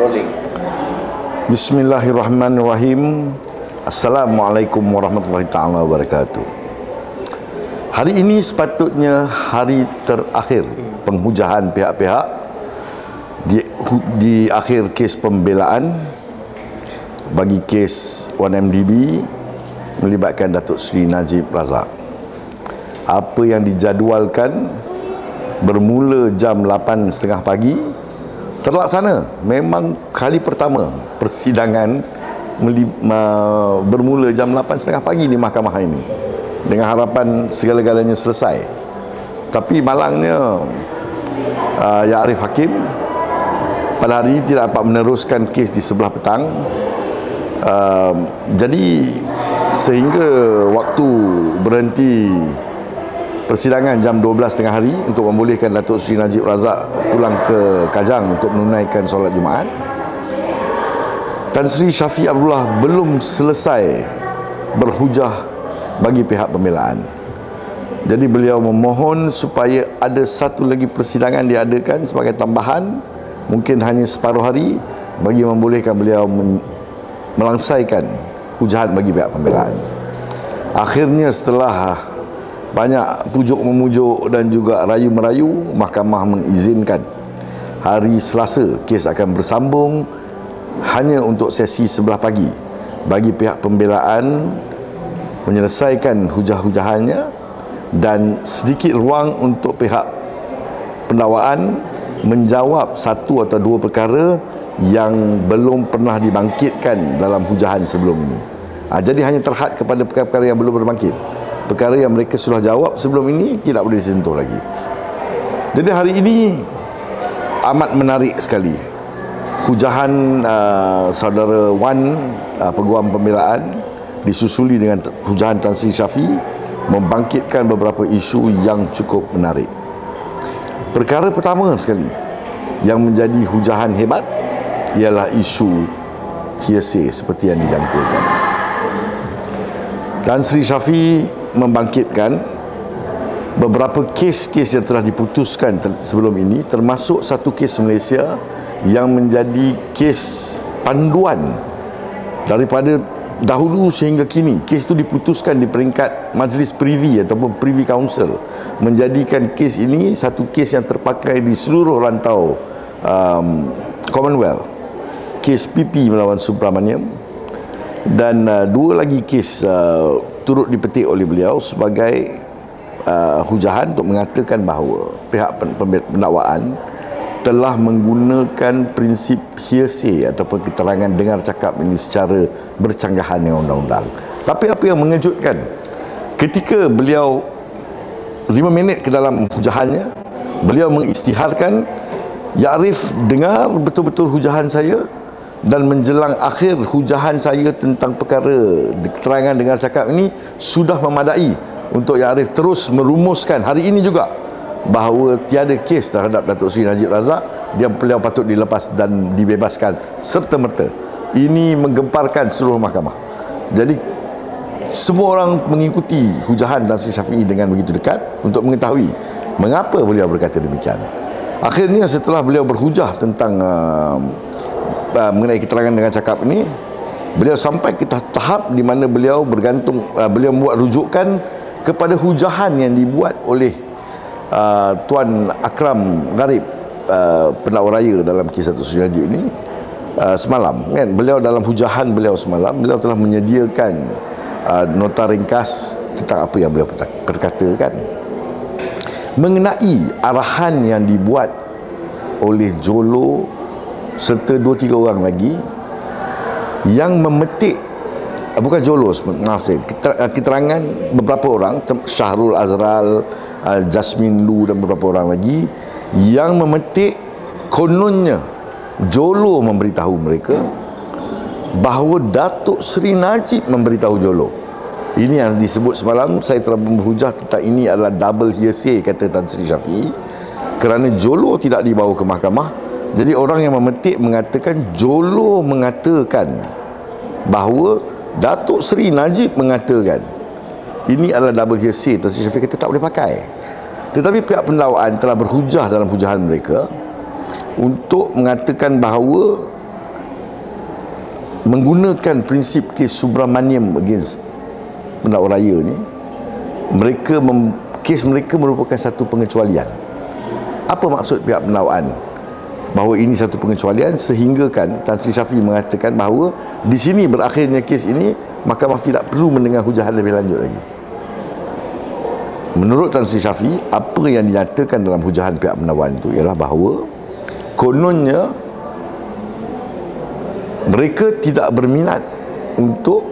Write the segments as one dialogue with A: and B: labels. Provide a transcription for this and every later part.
A: Rolling.
B: Bismillahirrahmanirrahim. Assalamualaikum warahmatullahi taala wabarakatuh. Hari ini sepatutnya hari terakhir penghujahan pihak-pihak di akhir kes pembelaan bagi kes 1MDB melibatkan Datuk Seri Najib Razak. Apa yang dijadualkan bermula jam 8.30 pagi terlaksana. Memang kali pertama persidangan bermula jam 8.30 pagi di mahkamah ini dengan harapan segala-galanya selesai. Tapi malangnya Ya Arif Hakim pada hari ini tidak dapat meneruskan kes di sebelah petang. Jadi sehingga waktu berhenti persidangan jam 12 tengah hari untuk membolehkan Datuk Seri Najib Razak pulang ke Kajang untuk menunaikan solat Jumaat. Tan Sri Shafie Abdullah belum selesai berhujah bagi pihak pembelaan. Jadi beliau memohon supaya ada satu lagi persidangan diadakan sebagai tambahan, mungkin hanya separuh hari, bagi membolehkan beliau melangsaikan hujahan bagi pihak pembelaan. Akhirnya setelah banyak pujuk-memujuk dan juga rayu-merayu, mahkamah mengizinkan hari Selasa kes akan bersambung hanya untuk sesi sebelah pagi bagi pihak pembelaan menyelesaikan hujah-hujahannya dan sedikit ruang untuk pihak pendakwaan menjawab satu atau dua perkara yang belum pernah dibangkitkan dalam hujahan sebelum ini. Jadi hanya terhad kepada perkara-perkara yang belum berbangkit. Perkara yang mereka sudah jawab sebelum ini tidak boleh disentuh lagi. Jadi hari ini amat menarik sekali. Hujahan saudara Wan, peguam pembelaan, disusuli dengan hujahan Tan Sri Shafie, membangkitkan beberapa isu yang cukup menarik. Perkara pertama sekali yang menjadi hujahan hebat ialah isu hearsay seperti yang dijangkakan. Tan Sri Shafie membangkitkan beberapa kes-kes yang telah diputuskan sebelum ini, termasuk satu kes Malaysia yang menjadi kes panduan daripada dahulu sehingga kini. Kes itu diputuskan di peringkat Majlis Privy ataupun Privy Council, menjadikan kes ini satu kes yang terpakai di seluruh rantau Commonwealth. Kes PP melawan Subramaniam dan dua lagi kes turut dipetik oleh beliau sebagai hujahan untuk mengatakan bahawa pihak pendakwaan telah menggunakan prinsip hearsay ataupun keterangan dengar cakap ini secara bercanggahan dengan undang-undang. Tapi apa yang mengejutkan, ketika beliau 5 minit ke dalam hujahannya, beliau mengisytiharkan, "Ya Arif, dengar betul-betul hujahan saya, dan menjelang akhir hujahan saya tentang perkara keterangan dengar cakap ini sudah memadai untuk Ya Arif terus merumuskan hari ini juga bahawa tiada kes terhadap Datuk Seri Najib Razak, beliau patut dilepas dan dibebaskan serta-merta." Ini menggemparkan seluruh mahkamah. Jadi semua orang mengikuti hujahan Tan Sri Shafie dengan begitu dekat untuk mengetahui mengapa beliau berkata demikian. Akhirnya setelah beliau berhujah tentang mengenai keterangan dengan cakap ini, beliau sampai ke tahap di mana beliau bergantung, beliau membuat rujukan kepada hujahan yang dibuat oleh Tuan Akram Gharib, pendakwa raya dalam kes Datuk Seri Najib ini semalam, kan? Beliau dalam hujahan beliau semalam, beliau telah menyediakan nota ringkas tentang apa yang beliau perkatakan mengenai arahan yang dibuat oleh Jolo serta 2-3 orang lagi yang memetik, bukan Jolo, maaf saya, keterangan beberapa orang, Syahrul Azral, Jasmine Lu dan beberapa orang lagi yang memetik kononnya Jolo memberitahu mereka bahawa Datuk Seri Najib memberitahu Jolo. Ini yang disebut semalam, saya telah berhujah tentang ini adalah double hearsay, kata Tan Sri Shafie, kerana Jolo tidak dibawa ke mahkamah. Jadi orang yang memetik mengatakan Jolo mengatakan bahawa Datuk Seri Najib mengatakan. Ini adalah double hearsay. Tan Sri Shafie kata tak boleh pakai. Tetapi pihak pendakwaan telah berhujah dalam hujahan mereka untuk mengatakan bahawa menggunakan prinsip kes Subramaniam against pendakwa raya ni, kes mereka merupakan satu pengecualian. Apa maksud pihak pendakwaan bahawa ini satu pengecualian, sehinggakan Tan Sri Shafie mengatakan bahawa di sini berakhirnya kes ini, mahkamah tidak perlu mendengar hujahan lebih lanjut lagi. Menurut Tan Sri Shafie, apa yang dinyatakan dalam hujahan pihak pendakwaan itu ialah bahawa kononnya mereka tidak berminat untuk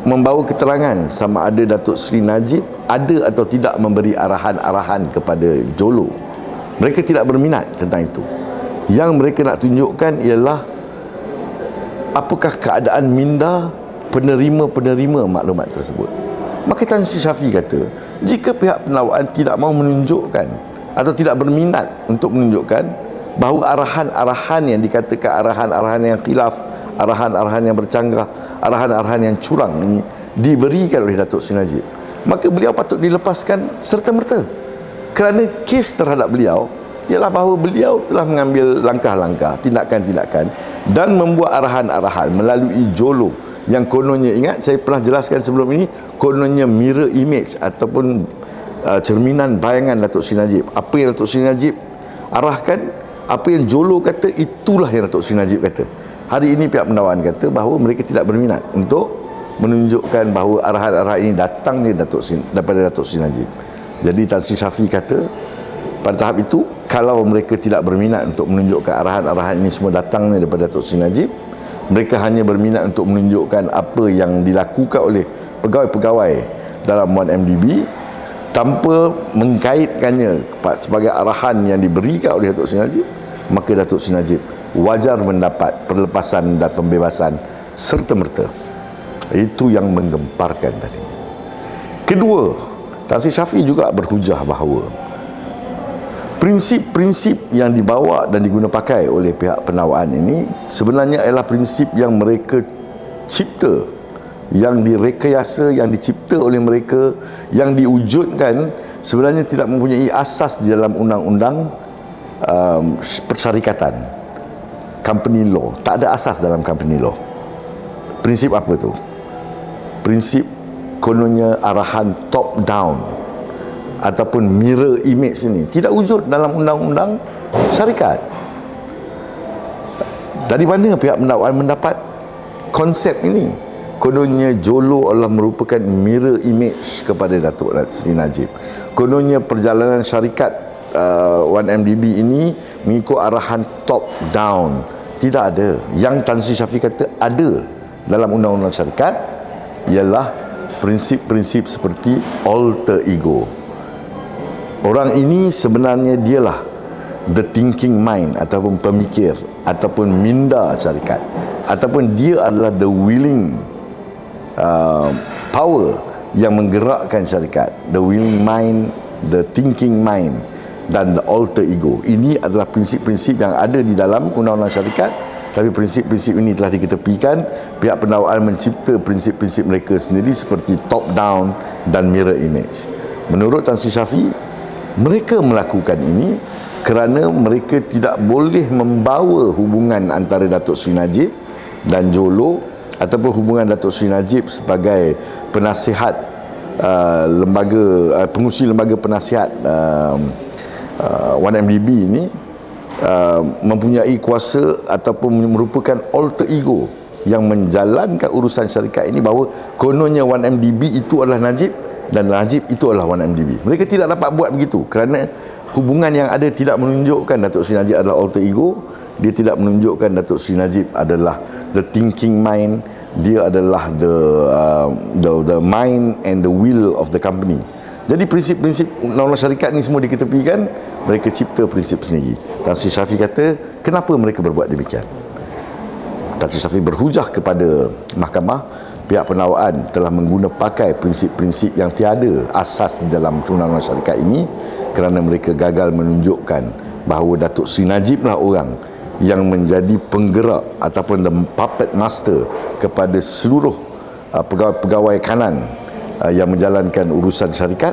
B: membawa keterangan sama ada Datuk Seri Najib ada atau tidak memberi arahan-arahan kepada Jolo. Mereka tidak berminat tentang itu. Yang mereka nak tunjukkan ialah apakah keadaan minda penerima-penerima maklumat tersebut. Maka Tan Sri Shafie kata, jika pihak pendakwaan tidak mahu menunjukkan atau tidak berminat untuk menunjukkan bahawa arahan-arahan yang dikatakan arahan-arahan yang khilaf, arahan-arahan yang bercanggah, arahan-arahan yang curang ini diberikan oleh Datuk Seri Najib, maka beliau patut dilepaskan serta-merta. Kerana kes terhadap beliau ialah bahawa beliau telah mengambil langkah-langkah, tindakan-tindakan dan membuat arahan-arahan melalui Jolo yang kononnya, ingat saya pernah jelaskan sebelum ini, kononnya mirror image ataupun cerminan bayangan Datuk Seri Najib. Apa yang Datuk Seri Najib arahkan, apa yang Jolo kata, itulah yang Datuk Seri Najib kata. Hari ini pihak pendakwaan kata bahawa mereka tidak berminat untuk menunjukkan bahawa arahan-arahan ini datangnya daripada Datuk Seri Najib. Jadi Tan Sri Shafie kata pada tahap itu, kalau mereka tidak berminat untuk menunjukkan arahan-arahan ini semua datangnya daripada Datuk Seri Najib, mereka hanya berminat untuk menunjukkan apa yang dilakukan oleh pegawai-pegawai dalam 1MDB tanpa mengkaitkannya sebagai arahan yang diberikan oleh Datuk Seri Najib, maka Datuk Seri Najib wajar mendapat perlepasan dan pembebasan serta-merta. Itu yang menggemparkan tadi. Kedua, Tan Sri Shafie juga berhujah bahawa prinsip-prinsip yang dibawa dan diguna pakai oleh pihak pendakwaan ini sebenarnya adalah prinsip yang mereka cipta, yang direkayasa, yang dicipta oleh mereka, yang diwujudkan, sebenarnya tidak mempunyai asas di dalam undang-undang persyarikatan, company law. Tak ada asas dalam company law. Prinsip apa tu? Prinsip kononnya arahan top down ataupun mirror image ini tidak wujud dalam undang-undang syarikat. Dari mana pihak pendakwaan mendapat konsep ini? Kononnya Jolo adalah merupakan mirror image kepada Datuk Seri Najib. Kononnya perjalanan syarikat 1MDB ini mengikut arahan top down. Tidak ada. Yang Tan Sri Shafie kata ada dalam undang-undang syarikat ialah prinsip-prinsip seperti alter ego. Orang ini sebenarnya dialah the thinking mind ataupun pemikir ataupun minda syarikat, ataupun dia adalah the willing power yang menggerakkan syarikat, the willing mind, the thinking mind dan the alter ego. Ini adalah prinsip-prinsip yang ada di dalam undang-undang syarikat, tapi prinsip-prinsip ini telah diketepikan. Pihak pendakwaan mencipta prinsip-prinsip mereka sendiri seperti top down dan mirror image. Menurut Tan Sri Shafie, mereka melakukan ini kerana mereka tidak boleh membawa hubungan antara Datuk Seri Najib dan Jolo ataupun hubungan Datuk Seri Najib sebagai penasihat pengurusi lembaga penasihat 1MDB ini mempunyai kuasa ataupun merupakan alter ego yang menjalankan urusan syarikat ini, bahawa kononnya 1MDB itu adalah Najib dan Najib itu adalah 1MDB. Mereka tidak dapat buat begitu kerana hubungan yang ada tidak menunjukkan Datuk Seri Najib adalah alter ego. Dia tidak menunjukkan Datuk Seri Najib adalah the thinking mind. Dia adalah the mind and the will of the company. Jadi prinsip-prinsip undang-undang syarikat ni semua diketepikan, mereka cipta prinsip sendiri. Tan Sri Shafie kata, kenapa mereka berbuat demikian? Tan Sri Shafie berhujah kepada mahkamah, pihak pendakwaan telah mengguna pakai prinsip-prinsip yang tiada asas di dalam undang-undang syarikat ini kerana mereka gagal menunjukkan bahawa Datuk Seri Najib lah orang yang menjadi penggerak ataupun the puppet master kepada seluruh pegawai-pegawai kanan yang menjalankan urusan syarikat,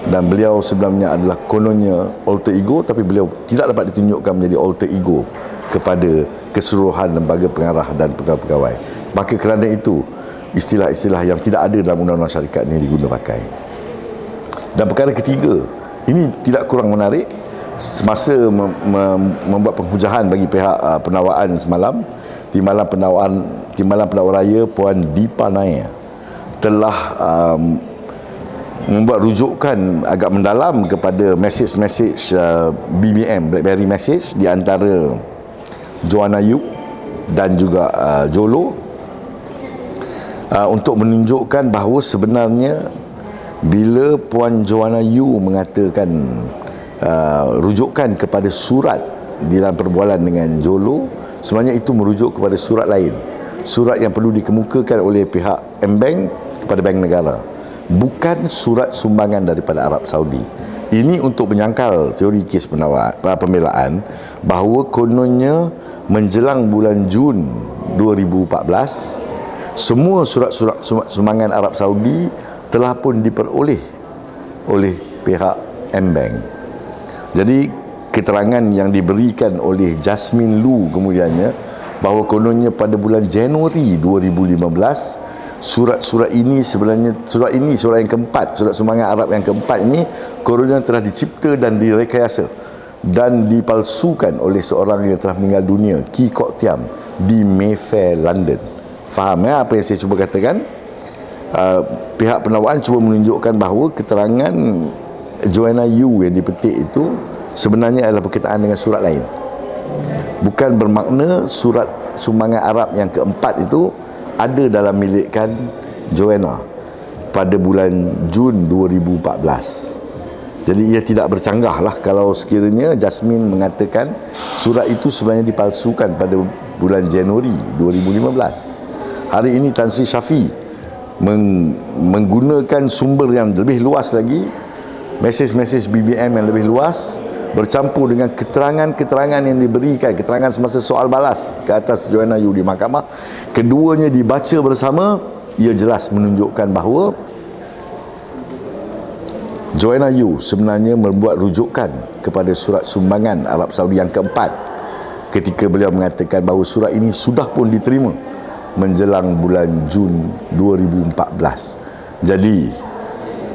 B: dan beliau sebenarnya adalah kononnya alter ego, tapi beliau tidak dapat ditunjukkan menjadi alter ego kepada keseluruhan lembaga pengarah dan pegawai-pegawai. Maka kerana itu, istilah-istilah yang tidak ada dalam undang-undang syarikat ini diguna pakai. Dan perkara ketiga, ini tidak kurang menarik, semasa membuat penghujahan bagi pihak penawaran semalam, Timbalan Pendakwa Raya Puan Dipa Nair telah membuat rujukan agak mendalam kepada mesej-mesej BBM, BlackBerry Message, di antara Joanna Yu dan juga Jolo, untuk menunjukkan bahawa sebenarnya bila Puan Joanna Yu mengatakan rujukan kepada surat di dalam perbualan dengan Jolo, sebenarnya itu merujuk kepada surat lain, surat yang perlu dikemukakan oleh pihak M-Bank kepada Bank Negara, bukan surat sumbangan daripada Arab Saudi. Ini untuk menyangkal teori kes pembelaan bahawa kononnya menjelang bulan Jun 2014 semua surat-surat sumbangan Arab Saudi telah pun diperoleh oleh pihak M-Bank. Jadi keterangan yang diberikan oleh Jasmine Lu kemudiannya bahawa kononnya pada bulan Januari 2015 surat ini surat yang keempat, surat sumbangan Arab yang keempat ini kononnya telah dicipta dan direkayasa dan dipalsukan oleh seorang yang telah meninggal dunia, Ki Kok Tiam, di Mayfair, London. Faham apa yang saya cuba katakan? Pihak penawaran cuba menunjukkan bahawa keterangan Joanna Yu yang dipetik itu sebenarnya adalah berkaitan dengan surat lain. Bukan bermakna surat sumbangan Arab yang keempat itu ada dalam milikan Joanna pada bulan Jun 2014. Jadi ia tidak bercanggah lah kalau sekiranya Jasmine mengatakan surat itu sebenarnya dipalsukan pada bulan Januari 2015. Hari ini Tan Sri Shafie menggunakan sumber yang lebih luas lagi, mesej-mesej BBM yang lebih luas, bercampur dengan keterangan-keterangan yang diberikan, keterangan semasa soal balas ke atas Joanna Yu di mahkamah. Keduanya dibaca bersama, ia jelas menunjukkan bahawa Joanna Yu sebenarnya membuat rujukan kepada surat sumbangan Arab Saudi yang keempat ketika beliau mengatakan bahawa surat ini sudah pun diterima menjelang bulan Jun 2014. Jadi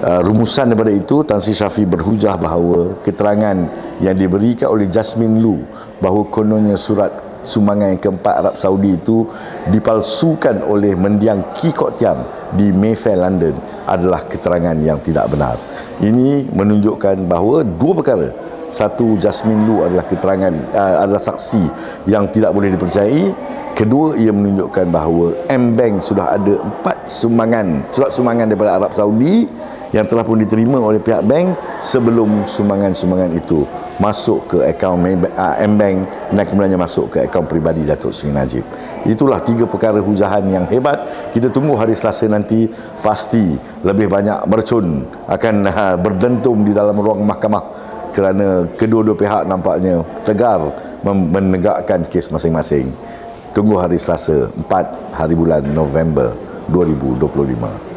B: rumusan daripada itu, Tan Sri Shafie berhujah bahawa keterangan yang diberikan oleh Jasmine Lu bahawa kononnya surat sumbangan yang keempat Arab Saudi itu dipalsukan oleh mendiang Ki Kok Tiam di Mayfair, London adalah keterangan yang tidak benar. Ini menunjukkan bahawa dua perkara. Satu, Jasmine Lu adalah adalah saksi yang tidak boleh dipercayai. Kedua, ia menunjukkan bahawa M-Bank sudah ada 4 surat sumbangan daripada Arab Saudi yang telah pun diterima oleh pihak bank sebelum sumbangan-sumbangan itu masuk ke akaun M-Bank dan kemudiannya masuk ke akaun peribadi Datuk Seri Najib. Itulah 3 perkara hujahan yang hebat. Kita tunggu hari Selasa nanti, pasti lebih banyak mercun akan berdentum di dalam ruang mahkamah kerana kedua-dua pihak nampaknya tegar menegakkan kes masing-masing. Tunggu hari Selasa 4 hari bulan November 2025.